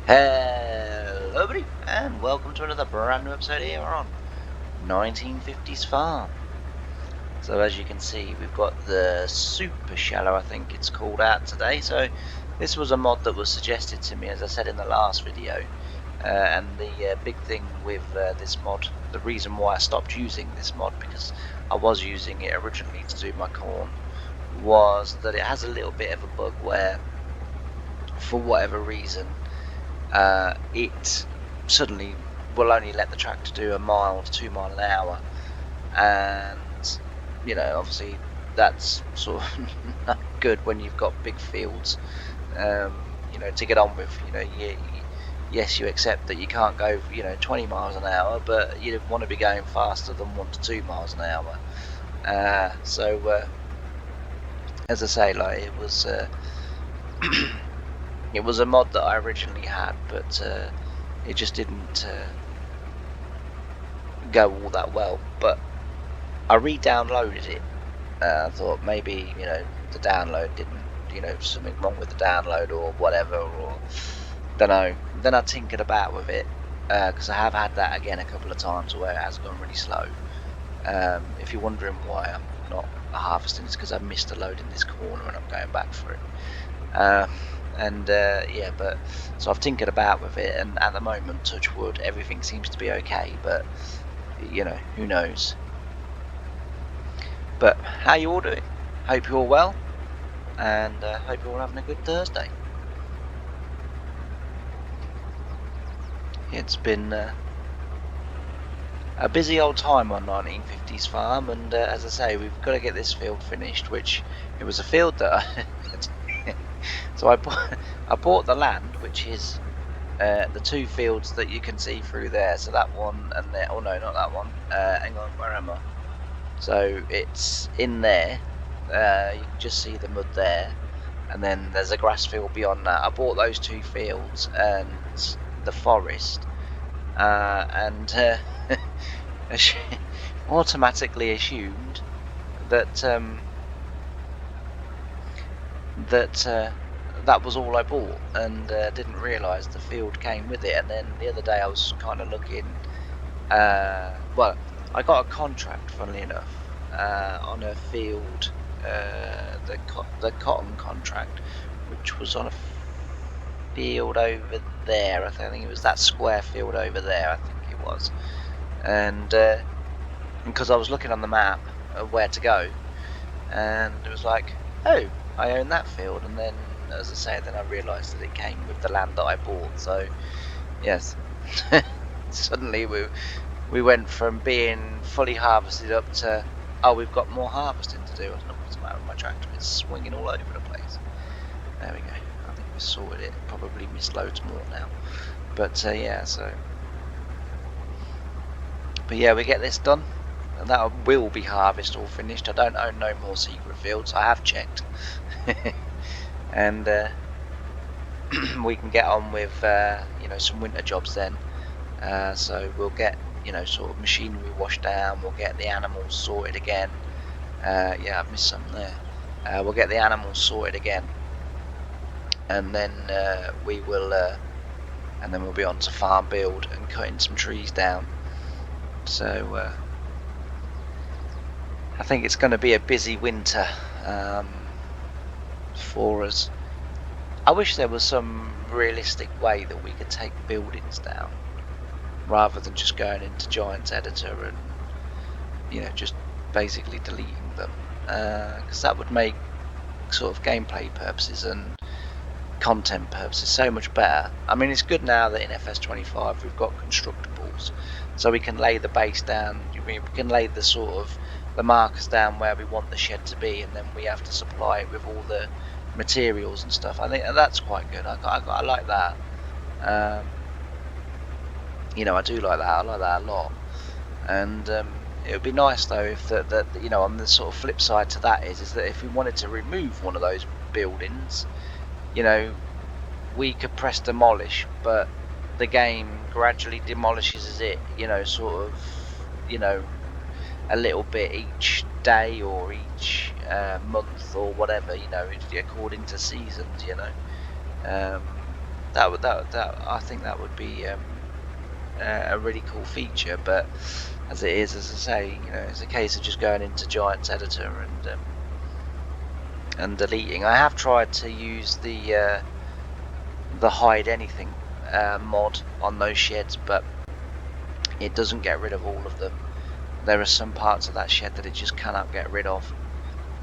Hello everybody, and welcome to another brand new episode here on 1950's Farm. So as you can see, we've got the super shallow, I think it's called, out today. So this was a mod that was suggested to me, as I said in the last video. And the big thing with this mod, the reason why I stopped using this mod, because I was using it originally to do my corn, was that it has a little bit of a bug where, for whatever reason, it suddenly will only let the tractor do a mile to 2 mile an hour, and obviously that's sort of not good when you've got big fields to get on with. Yes, you accept that you can't go 20 miles an hour, but you want to be going faster than 1 to 2 miles an hour. So as I say, like, it was it was a mod that I originally had, but it just didn't go all that well. But I re-downloaded it. I thought maybe the download didn't, something wrong with the download or whatever, or don't know. Then I tinkered about with it, because I have had that again a couple of times where it has gone really slow. If you're wondering why I'm not harvesting, it's because I missed a load in this corner and I'm going back for it. Yeah, but so I've tinkered about with it, and at the moment, touch wood, everything seems to be okay, but who knows. But how you all doing? Hope you're all well, and hope you're all having a good Thursday. It's been a busy old time on 1950's Farm, and as I say, we've got to get this field finished, which it was a field that so I bought the land, which is the two fields that you can see through there. So that one and there. Oh no, not that one. Hang on, where am I? So it's in there. You can just see the mud there, and then there's a grass field beyond that. I bought those two fields and the forest, and automatically assumed that that was all I bought, and didn't realise the field came with it. And then the other day I was kind of looking. Well, I got a contract, funnily enough, on a field, the cotton contract, which was on a field over there. I think it was that square field over there. I think it was, and because I was looking on the map of where to go, and it was like, oh, I own that field. And then, as I say, then I realised that it came with the land that I bought. So yes, suddenly we went from being fully harvested up to, oh, we've got more harvesting to do. I don't know what's the matter with my tractor. It's swinging all over the place. There we go. I think we sorted it. Probably missed loads more now. But yeah, but yeah, we get this done, and that will be harvest all finished. I don't own no more secret fields. I have checked. And we can get on with some winter jobs then. So we'll get sort of machinery washed down. We'll get the animals sorted again. Yeah, I've missed some there. We'll get the animals sorted again, and then we'll be on to farm build and cutting some trees down. So I think it's going to be a busy winter for us. I wish there was some realistic way that we could take buildings down, rather than just going into Giant's editor and just basically deleting them, because that would make sort of gameplay purposes and content purposes so much better. I mean, it's good now that in FS25 we've got constructables, so we can lay the base down. We can lay the sort of the markers down where we want the shed to be, and then we have to supply it with all the materials and stuff. I think that's quite good. I like that. I do like that. I like that a lot. And it would be nice though if that on the sort of flip side to that is that if we wanted to remove one of those buildings, we could press demolish, but the game gradually demolishes it, sort of, a little bit each day or each month or whatever, according to seasons, I think that would be a really cool feature. But as it is, as I say, it's a case of just going into Giant's editor and deleting. I have tried to use the hide anything mod on those sheds, but it doesn't get rid of all of them. There are some parts of that shed that it just cannot get rid of,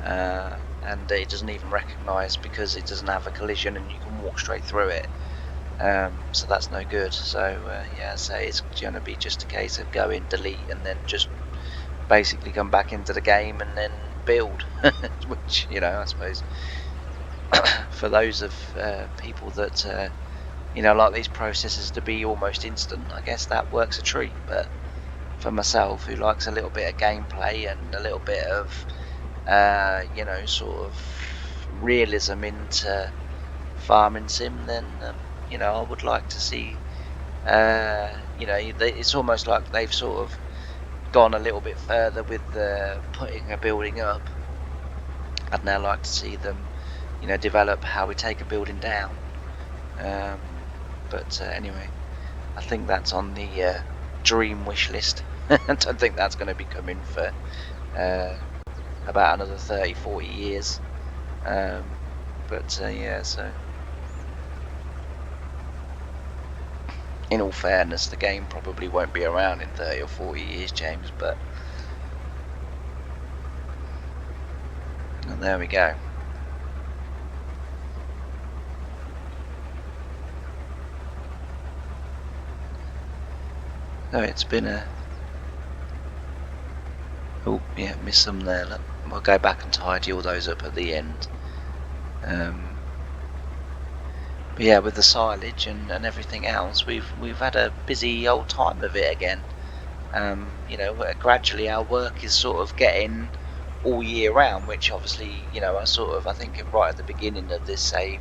and it doesn't even recognise because it doesn't have a collision and you can walk straight through it. So that's no good. So yeah, so it's going to be just a case of go in, delete, and then just basically come back into the game and then build. Which, I suppose for those of people that like these processes to be almost instant, I guess that works a treat. But for myself, who likes a little bit of gameplay and a little bit of sort of realism into farming sim, then I would like to see it's almost like they've sort of gone a little bit further with the putting a building up. I'd now like to see them develop how we take a building down. But anyway, I think that's on the dream wish list. I don't think that's going to be coming for about another 30-40 years. But yeah, so in all fairness, the game probably won't be around in 30 or 40 years, James, but there we go. So it's been a... Oh, yeah, missed some there. Look, we'll go back and tidy all those up at the end. But yeah, with the silage and everything else, we've had a busy old time of it again. Gradually our work is sort of getting all year round, which obviously, I think right at the beginning of this save,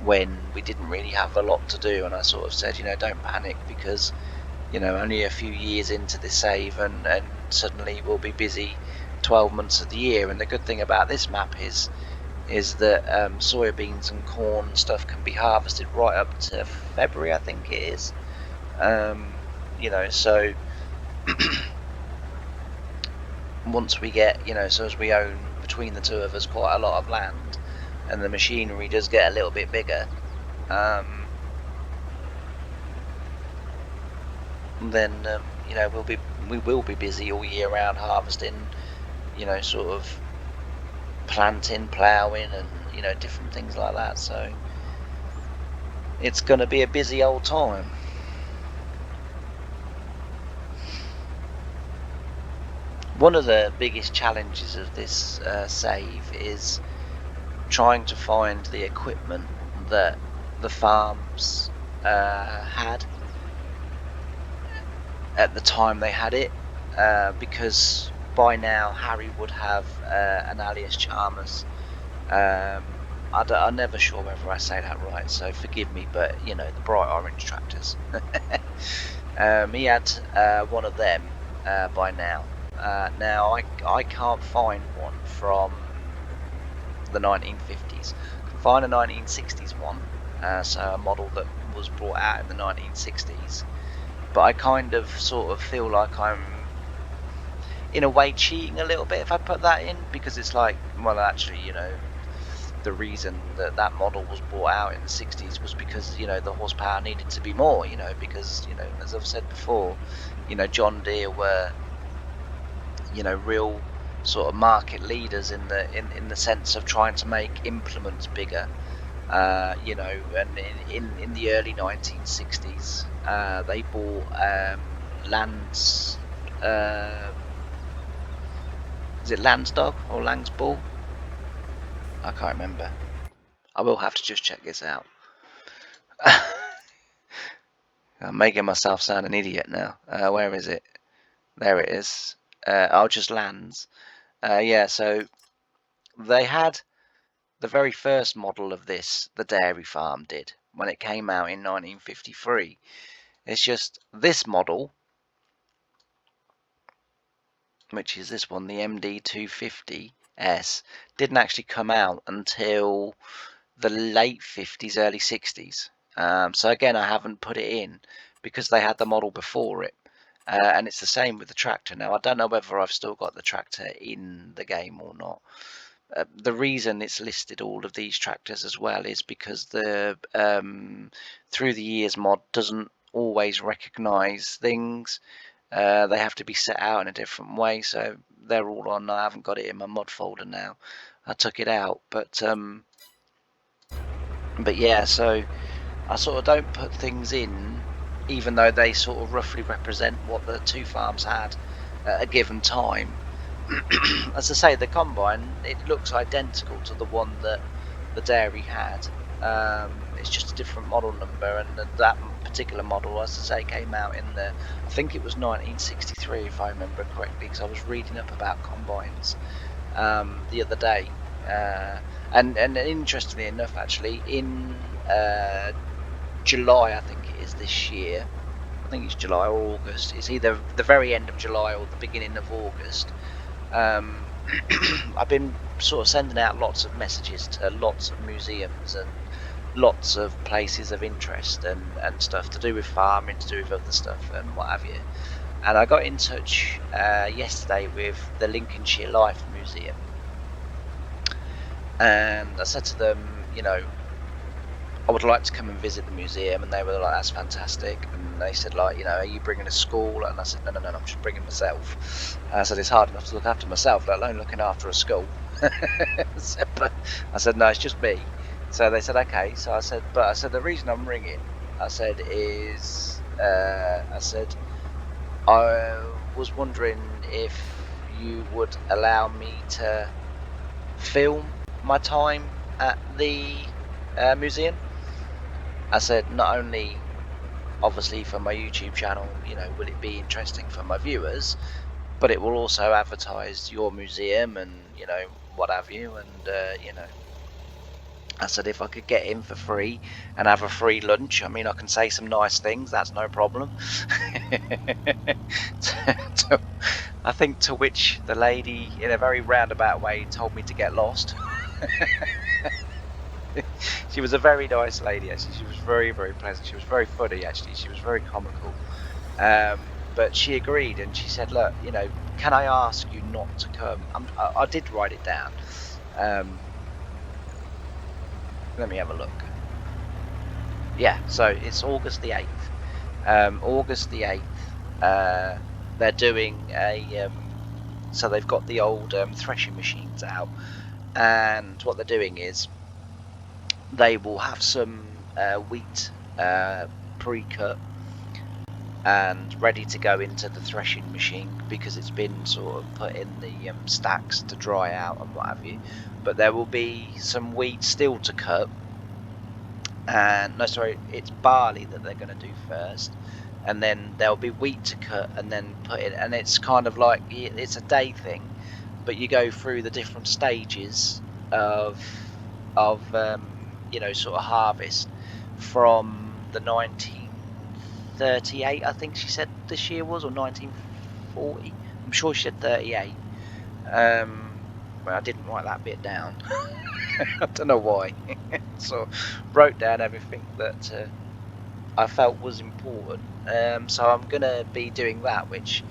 when we didn't really have a lot to do, and I sort of said, don't panic, because only a few years into this save and suddenly we'll be busy 12 months of the year. And the good thing about this map is that soybeans and corn and stuff can be harvested right up to February, I think it is. So once we get, so as we own between the two of us quite a lot of land, and the machinery does get a little bit bigger, then we will be busy all year round harvesting, sort of planting, ploughing, and different things like that. So it's going to be a busy old time. One of the biggest challenges of this save is trying to find the equipment that the farms had at the time they had it, because by now Harry would have an alias Chalmers. I'm never sure whether I say that right, so forgive me, but the bright orange tractors. He had one of them by now. Now I can't find one from the 1950s. I can find a 1960s one, so a model that was brought out in the 1960s. But I kind of sort of feel like I'm in a way cheating a little bit if I put that in, because it's like, well, actually, the reason that that model was brought out in the 60s was because the horsepower needed to be more, because as I've said before, John Deere were real sort of market leaders in the sense of trying to make implements bigger. And in the early 1960s, they bought Lands. Is it Lansdog or Langsball? I can't remember. I will have to just check this out. I'm making myself sound an idiot now. Where is it? There it is. Just Lands. Yeah, so they had the very first model of this, the dairy farm did, when it came out in 1953. It's just this model, which is this one, the MD250S, didn't actually come out until the late 50s, early 60s. So again, I haven't put it in because they had the model before it. And it's the same with the tractor. Now, I don't know whether I've still got the tractor in the game or not. The reason it's listed all of these tractors as well is because the through the years mod doesn't always recognize things. They have to be set out in a different way, so they're all on. I haven't got it in my mod folder now. I took it out, but yeah, so I sort of don't put things in, even though they sort of roughly represent what the two farms had at a given time. As I say, the combine, it looks identical to the one that the dairy had. It's just a different model number, and that particular model, as I say, came out in the, I think it was 1963 if I remember correctly, because I was reading up about combines the other day. And interestingly enough, actually, in July, I think it is this year, I think it's July or August, it's either the very end of July or the beginning of August, I've been sort of sending out lots of messages to lots of museums and lots of places of interest and stuff to do with farming, to do with other stuff and what have you. And I got in touch yesterday with the Lincolnshire Life Museum, and I said to them, you know, I would like to come and visit the museum, and they were like, that's fantastic. And they said, like, you know, are you bringing a school? And I said, no, I'm just bringing myself. I said, it's hard enough to look after myself, let alone looking after a school. But I said, no, it's just me. So they said, okay. So I said, the reason I'm ringing, I said, is, I was wondering if you would allow me to film my time at the museum. I said, not only obviously for my YouTube channel, you know, will it be interesting for my viewers, but it will also advertise your museum and, you know, what have you. And you know, I said if I could get in for free and have a free lunch, I mean, I can say some nice things, that's no problem. I think to which the lady, in a very roundabout way, told me to get lost. She was a very nice lady, actually. She was very, very pleasant. She was very funny, actually. She was very comical. But she agreed, and she said, look, you know, can I ask you not to come? I did write it down. Let me have a look. Yeah, so it's August the 8th. August the 8th, they're doing a... so they've got the old threshing machines out, and what they're doing is they will have some wheat pre-cut and ready to go into the threshing machine because it's been sort of put in the stacks to dry out and what have you. But there will be some wheat still to cut, and no, sorry, it's barley that they're going to do first, and then there'll be wheat to cut and then put in, and it's kind of like, it's a day thing, but you go through the different stages of you know, sort of harvest from the 1938, I think she said this year was, or 1940. I'm sure she said 38. Well, I didn't write that bit down. I don't know why. So wrote down everything that I felt was important. So I'm gonna be doing that, which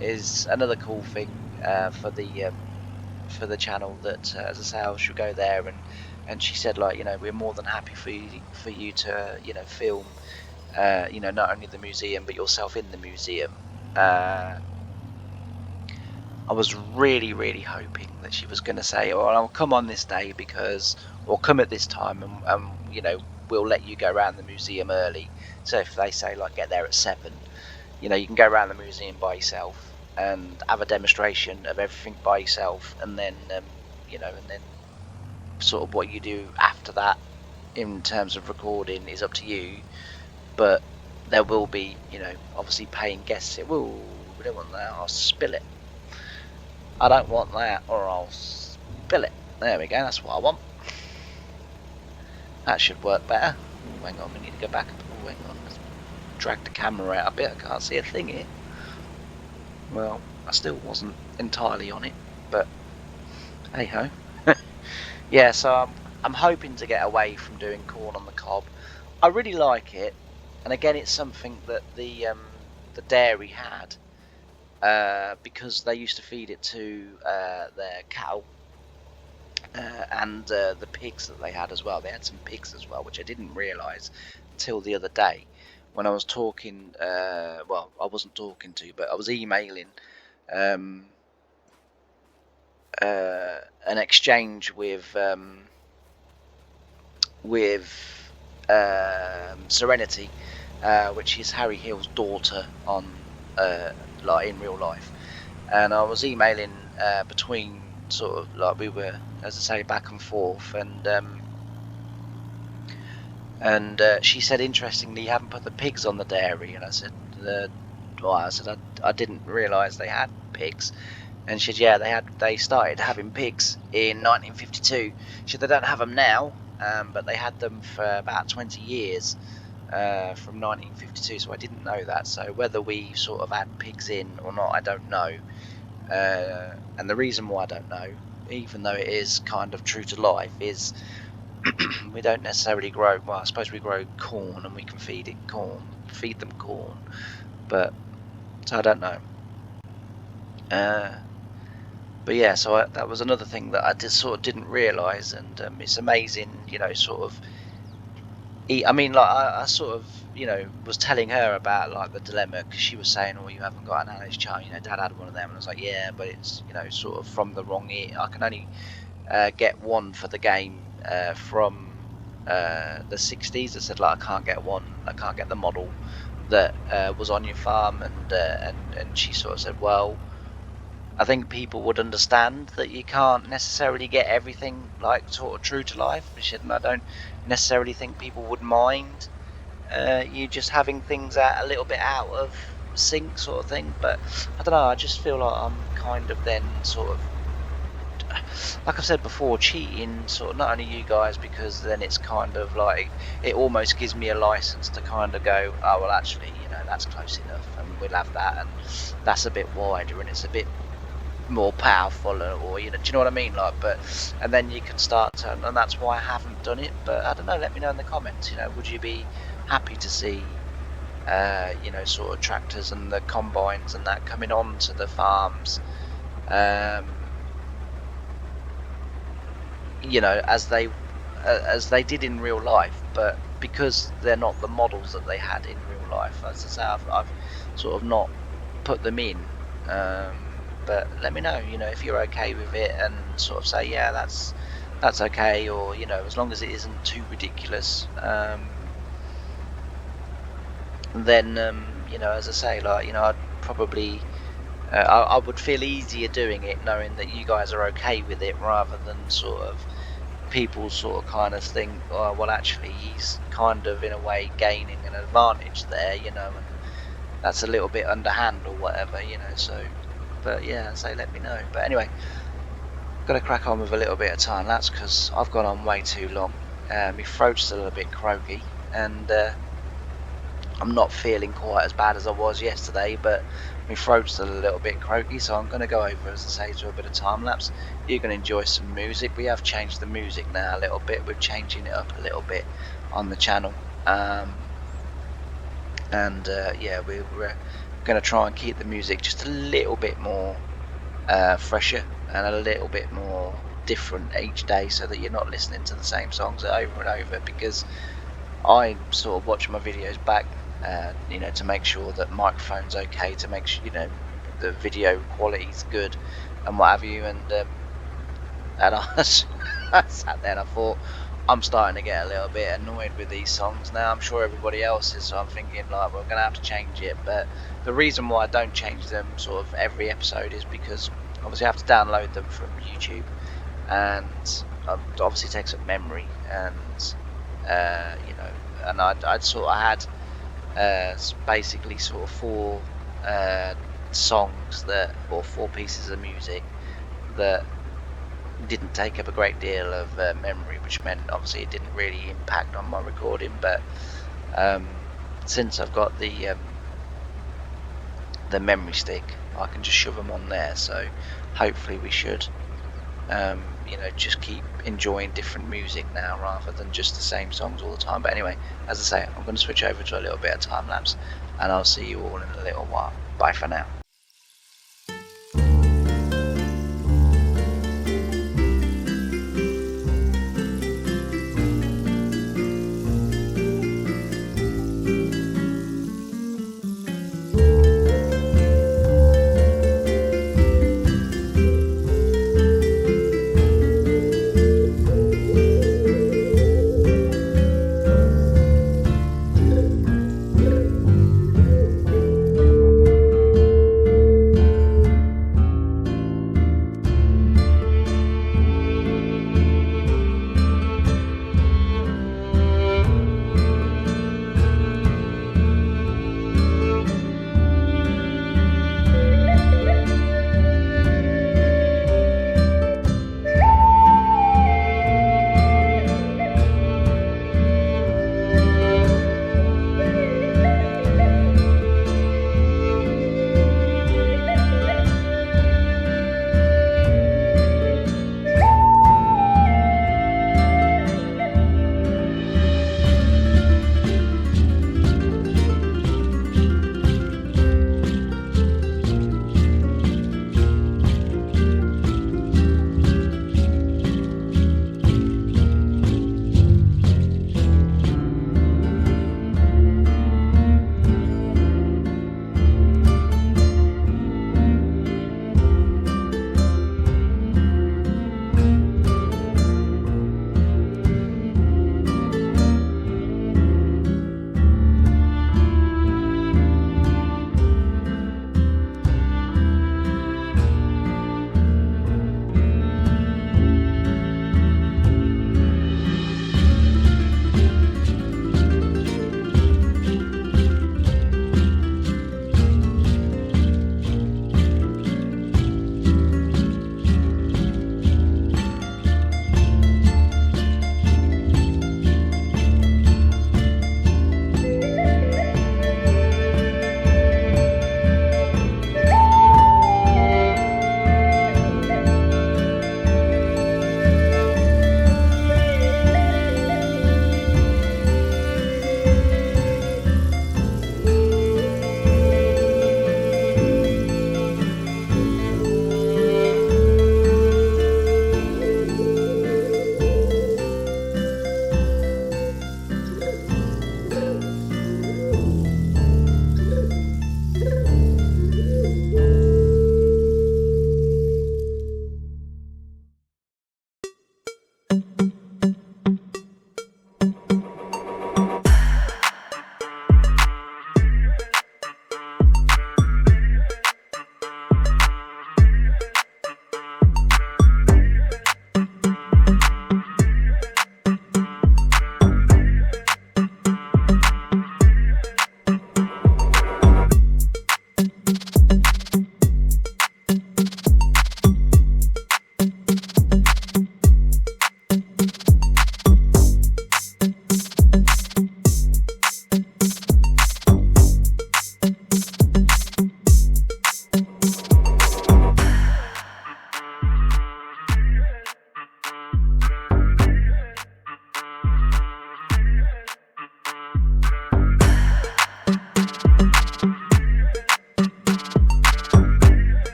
is another cool thing for the channel. That as I say, I should go there, and she said, like, you know, we're more than happy for you to, you know, film, you know, not only the museum but yourself in the museum. I was really, really hoping that she was going to say, "Oh, I'll come on this day because, or come at this time, and you know, we'll let you go around the museum early." So if they say, like, get there at 7, you know, you can go around the museum by yourself and have a demonstration of everything by yourself, and then you know, and then sort of what you do after that in terms of recording is up to you. But there will be, you know, obviously paying guests. It will. We don't want that. I'll spill it. I don't want that, or I'll spill it. There we go. That's what I want. That should work better. Oh, hang on. We need to go back. Oh, hang on. Let's drag the camera out a bit. I can't see a thing here. Well, I still wasn't entirely on it, but hey ho. Yeah, so I'm hoping to get away from doing corn on the cob. I really like it, and again, it's something that the dairy had, because they used to feed it to their cattle, and the pigs that they had as well. They had some pigs as well, which I didn't realise till the other day when I was talking. Well, I wasn't talking to, but I was emailing um, an exchange with Serenity, which is Harry Hill's daughter on like in real life, and I was emailing between sort of like we were, as I say, back and forth, and she said, interestingly, you haven't put the pigs on the dairy, and I said, why? I said I didn't realise they had pigs. And she said, yeah, they started having pigs in 1952. She said they don't have them now, but they had them for about 20 years from 1952. So I didn't know that. So whether we sort of had pigs in or not, I don't know. And the reason why I don't know, even though it is kind of true to life, is we don't necessarily grow. Well, I suppose we grow corn and we can feed them corn, but so I don't know. But yeah, so that was another thing that I just sort of didn't realise, and it's amazing, sort of. I mean, like I sort of, was telling her about like the dilemma, because she was saying, "Oh, you haven't got an Alice child, Dad had one of them," and I was like, "Yeah, but it's sort of from the wrong ear. I can only get one for the game from the 60s." I said, like, I can't get one. I can't get the model that was on your farm, and she sort of said, well, I think people would understand that you can't necessarily get everything like sort of true to life. And I don't necessarily think people would mind you just having things out a little bit out of sync, sort of thing. But I don't know. I just feel like I'm kind of then sort of, like I've said before, cheating sort of not only you guys, because then it's kind of like it almost gives me a license to kind of go, oh well, actually, that's close enough, and we'll have that, and that's a bit wider, and it's a bit more powerful, or do you know what I mean, like, but and then you can start to, and that's why I haven't done it. But I don't know, let me know in the comments, would you be happy to see sort of tractors and the combines and that coming on to the farms, as they did in real life, but because they're not the models that they had in real life, as I say, I've sort of not put them in. But let me know, if you're okay with it, and sort of say, yeah, that's okay, or as long as it isn't too ridiculous. Then as I say, like, I'd probably I would feel easier doing it knowing that you guys are okay with it, rather than sort of people sort of kind of think, oh, well, actually, he's kind of in a way gaining an advantage there, and that's a little bit underhand or whatever, so, but yeah, so let me know. But anyway, got to crack on with a little bit of time lapse, because I've gone on way too long. My throat's still a bit croaky, and I'm not feeling quite as bad as I was yesterday, but my throat's still a little bit croaky, so I'm going to go over, as I say, to a bit of time lapse. You're going to enjoy some music. We have changed the music now a little bit. We're changing it up a little bit on the channel, and yeah, we're going to try and keep the music just a little bit more fresher and a little bit more different each day, so that you're not listening to the same songs over and over, because I sort of watch my videos back, to make sure that microphone's okay, to make sure, the video quality's good and what have you, and I sat there and I thought, I'm starting to get a little bit annoyed with these songs now. I'm sure everybody else is, so I'm thinking, like, we're going to have to change it. But the reason why I don't change them sort of every episode is because obviously I have to download them from YouTube, and it obviously takes up memory, and and I'd sort of had basically sort of four songs or four pieces of music that didn't take up a great deal of memory, which meant obviously it didn't really impact on my recording. But since I've got the memory stick, I can just shove them on there, so hopefully we should just keep enjoying different music now rather than just the same songs all the time. But anyway, as I say, I'm going to switch over to a little bit of time lapse, and I'll see you all in a little while. Bye for now.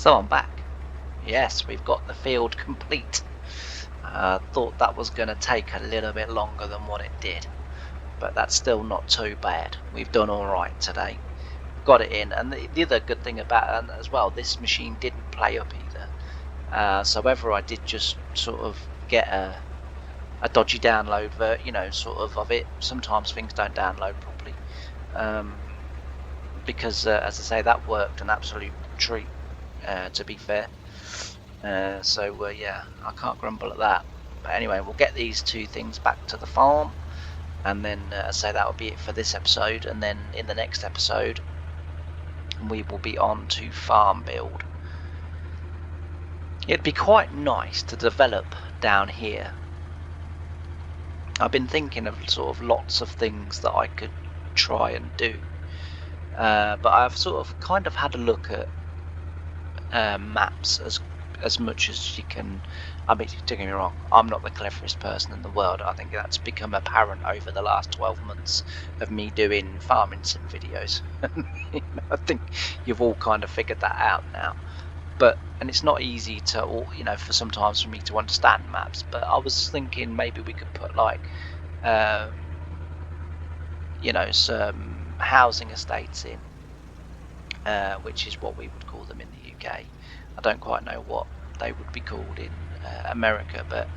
So I'm back. Yes, we've got the field complete. Thought that was going to take a little bit longer than what it did, but that's still not too bad. We've done all right today. Got it in, and the other good thing about it as well, this machine didn't play up either. So whether I did just sort of get a dodgy download, sort of it, sometimes things don't download properly. Because as I say, that worked an absolute treat, to be fair. Yeah, I can't grumble at that. But anyway, we'll get these two things back to the farm, and then say that will be it for this episode. And then in the next episode, we will be on to farm build. It'd be quite nice to develop down here. I've been thinking of sort of lots of things that I could try and do, but I've sort of kind of had a look at maps as much as you can. I mean, don't get me wrong, I'm not the cleverest person in the world. I think that's become apparent over the last 12 months of me doing farming sim videos. I think you've all kind of figured that out now. And it's not easy to, for sometimes for me to understand maps. But I was thinking maybe we could put like, some housing estates in, which is what we would call them in the UK. I don't quite know what they would be called in America, but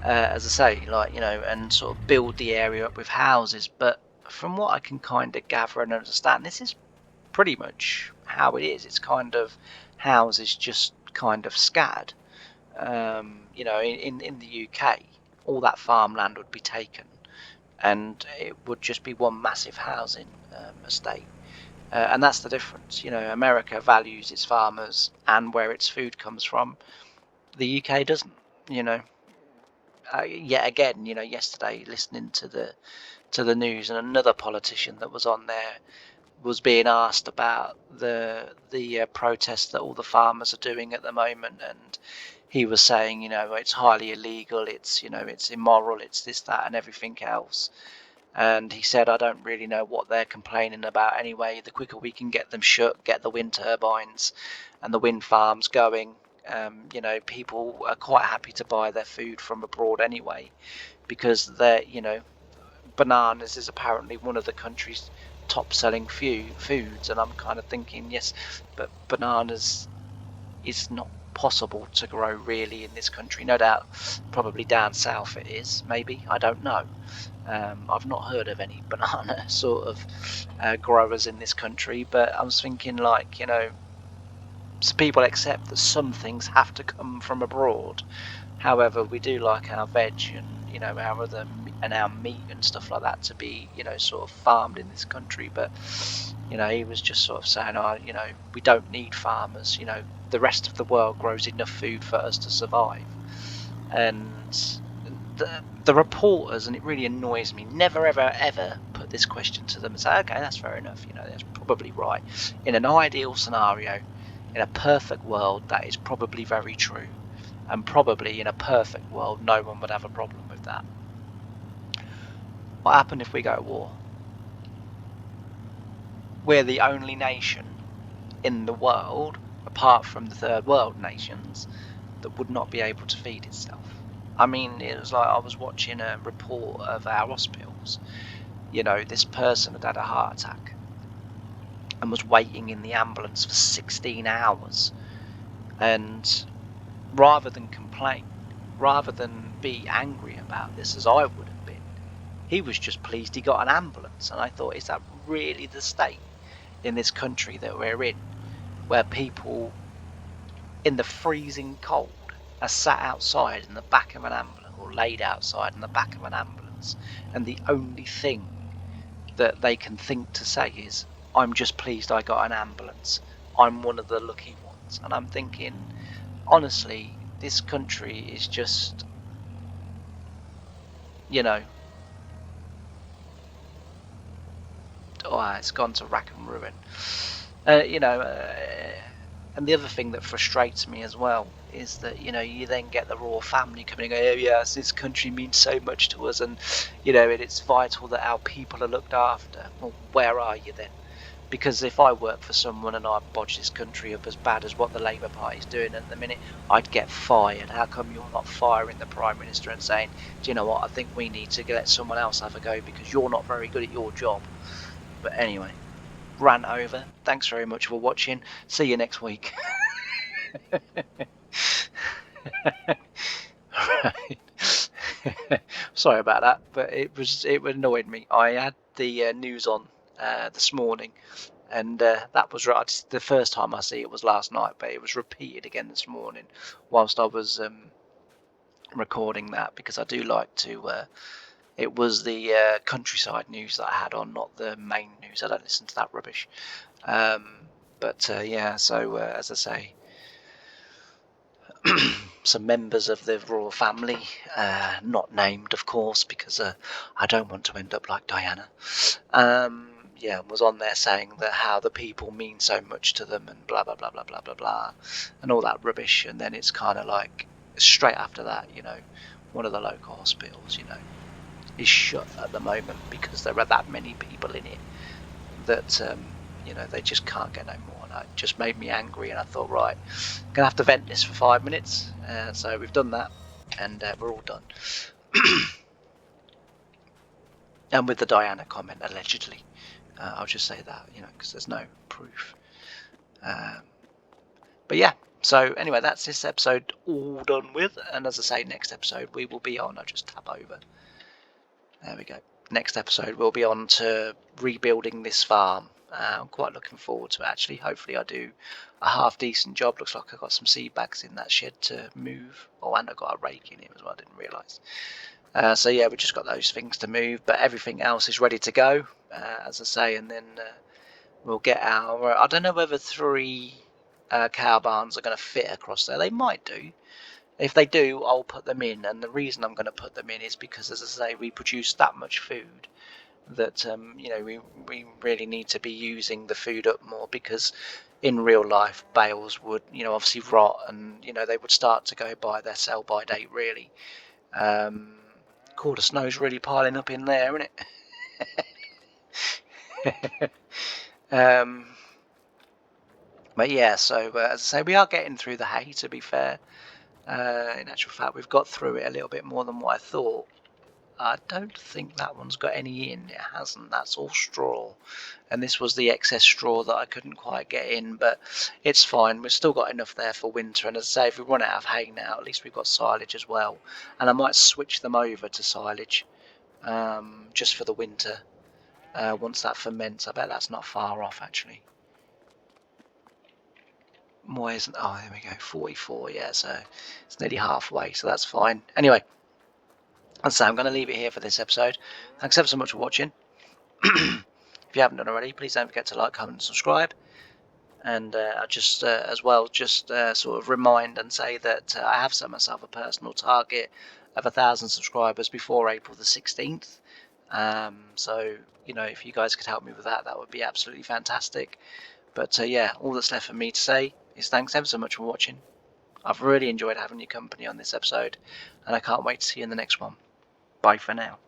as I say, and sort of build the area up with houses. But from what I can kind of gather and understand, this is pretty much how it is. It's kind of houses just kind of scattered. In the UK, all that farmland would be taken, and it would just be one massive housing estate. And that's the difference. America values its farmers and where its food comes from. The UK doesn't. Yet again, yesterday listening to the news, and another politician that was on there was being asked about the protests that all the farmers are doing at the moment, and he was saying, it's highly illegal, it's immoral, it's this, that, and everything else. And he said, I don't really know what they're complaining about anyway. The quicker we can get them shut, get the wind turbines and the wind farms going, people are quite happy to buy their food from abroad anyway, because bananas is apparently one of the country's top selling foods. And I'm kind of thinking, yes, but bananas is not possible to grow really in this country. No doubt, probably down south it is, maybe, I don't know. I've not heard of any banana sort of growers in this country, but I was thinking, so people accept that some things have to come from abroad. However, we do like our veg and our meat and stuff like that to be sort of farmed in this country. But he was just sort of saying, we don't need farmers. The rest of the world grows enough food for us to survive. And the reporters, and it really annoys me, never ever put this question to them and say, okay, that's fair enough, that's probably right. In an ideal scenario, in a perfect world, that is probably very true, and probably in a perfect world no one would have a problem with that. What happened if we go to war? We're the only nation in the world, apart from the third world nations, that would not be able to feed itself. I mean, it was like I was watching a report of our hospitals. This person had a heart attack and was waiting in the ambulance for 16 hours. And rather than complain, rather than be angry about this, as I would have been, he was just pleased he got an ambulance. And I thought, is that really the state in this country that we're in, where people in the freezing cold are sat outside in the back of an ambulance, or laid outside in the back of an ambulance, and the only thing that they can think to say is, I'm just pleased I got an ambulance, I'm one of the lucky ones. And I'm thinking, honestly, this country is just, it's gone to rack and ruin. And the other thing that frustrates me as well is that, you then get the royal family coming and going, oh yes, this country means so much to us, and, it's vital that our people are looked after. Well, where are you then? Because if I work for someone and I bodge this country up as bad as what the Labour Party's doing at the minute, I'd get fired. How come you're not firing the Prime Minister and saying, do you know what, I think we need to let someone else have a go because you're not very good at your job? But anyway, rant over. Thanks very much for watching. See you next week. Sorry about that, but it annoyed me. I had the news on this morning, and that was right. The first time I see it was last night, but it was repeated again this morning whilst I was recording that, because I do like to. It was the countryside news that I had on, not the main news. I don't listen to that rubbish. But yeah, so as I say, some members of the royal family, not named of course, because I don't want to end up like Diana, yeah, was on there saying that how the people mean so much to them and blah blah blah blah blah blah blah and all that rubbish. And then it's kind of like straight after that, you know, one of the local hospitals, you know, is shut at the moment because there are that many people in it that you know, they just can't get no more. And it just made me angry, and I thought, right, I'm gonna have to vent this for 5 minutes. So we've done that, and we're all done. And with the Diana comment, allegedly, I'll just say that, you know, because there's no proof. But yeah, so anyway, that's this episode all done with. And as I say, next episode we will be on. I'll just tap over. There we go. Next episode we'll be on to rebuilding this farm. I'm quite looking forward to it, actually. Hopefully I do a half decent job. Looks like I've got some seed bags in that shed to move. Oh, and I've got a rake in it as well, I didn't realise. So yeah, we've just got those things to move, but everything else is ready to go, as I say. And then we'll get our, I don't know whether 3 cow barns are going to fit across there. They might do. If they do, I'll put them in. And the reason I'm going to put them in is because, as I say, we produce that much food that you know, we really need to be using the food up more, because in real life bales would, you know, obviously rot, and you know, they would start to go by their sell by date really. Cool, the snow's really piling up in there, isn't it? But yeah, so as I say, we are getting through the hay, to be fair. In actual fact, we've got through it a little bit more than what I thought. I don't think that one's got any in. It hasn't. That's all straw. And this was the excess straw that I couldn't quite get in, but it's fine. We've still got enough there for winter. And as I say, if we run out of hay now, at least we've got silage as well. And I might switch them over to silage just for the winter. Once that ferments, I bet that's not far off, actually. Why isn't... Oh, there we go. 44, yeah, so it's nearly halfway, so that's fine. Anyway, as I say, I'm going to leave it here for this episode. Thanks ever so much for watching. If you haven't done already, please don't forget to like, comment and subscribe. And I just as well just sort of remind and say that I have set myself a personal target of 1,000 subscribers before April the 16th. So, you know, if you guys could help me with that, that would be absolutely fantastic. But yeah, all that's left for me to say is thanks ever so much for watching. I've really enjoyed having your company on this episode, and I can't wait to see you in the next one. Bye for now.